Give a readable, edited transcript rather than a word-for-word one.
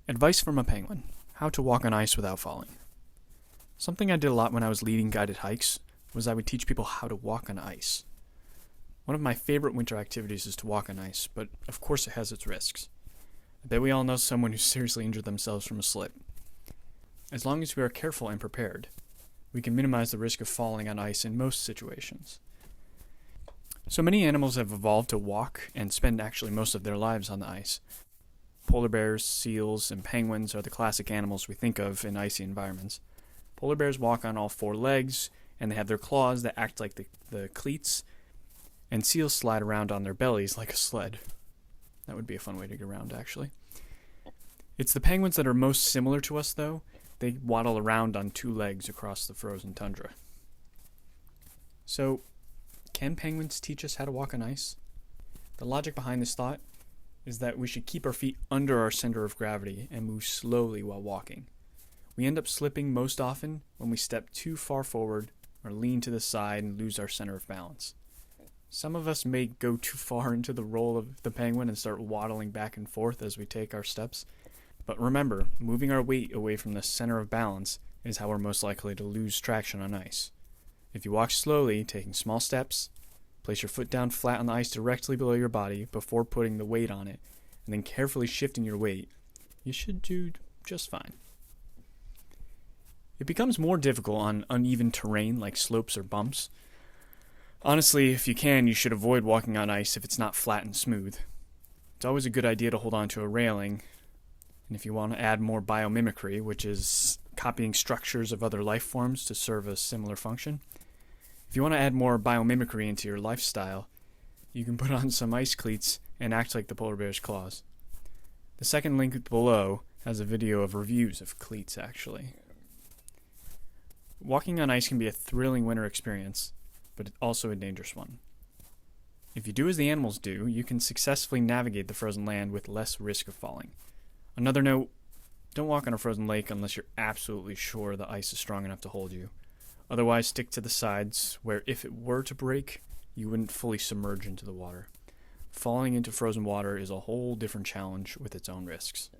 Advice from a penguin: how to walk on ice without falling. Something I did a lot when I was leading guided hikes was I would teach people how to walk on ice. One of my favorite winter activities is to walk on ice, but of course it has its risks. I bet we all know someone who seriously injured themselves from a slip. As long as we are careful and prepared, we can minimize the risk of falling on ice in most situations. So many animals have evolved to walk and spend actually most of their lives on the ice. Polar bears, seals, and penguins are the classic animals we think of in icy environments. Polar bears walk on all four legs, and they have their claws that act like the cleats, and seals slide around on their bellies like a sled. That would be a fun way to get around, actually. It's the penguins that are most similar to us, though. They waddle around on two legs across the frozen tundra. So, can penguins teach us how to walk on ice? The logic behind this thought is that we should keep our feet under our center of gravity and move slowly while walking. We end up slipping most often when we step too far forward or lean to the side and lose our center of balance. Some of us may go too far into the role of the penguin and start waddling back and forth as we take our steps. But remember, moving our weight away from the center of balance is how we're most likely to lose traction on ice. If you walk slowly, taking small steps, place your foot down flat on the ice directly below your body before putting the weight on it, and then carefully shifting your weight, you should do just fine. It becomes more difficult on uneven terrain like slopes or bumps. Honestly, if you can, you should avoid walking on ice if it's not flat and smooth. It's always a good idea to hold on to a railing, and if you want to add more biomimicry, which is copying structures of other life forms to serve a similar function, if you want to add more biomimicry into your lifestyle, you can put on some ice cleats and act like the polar bear's claws. The second link below has a video of reviews of cleats, actually. Walking on ice can be a thrilling winter experience, but also a dangerous one. If you do as the animals do, you can successfully navigate the frozen land with less risk of falling. Another note, don't walk on a frozen lake unless you're absolutely sure the ice is strong enough to hold you. Otherwise, stick to the sides, where if it were to break, you wouldn't fully submerge into the water. Falling into frozen water is a whole different challenge with its own risks.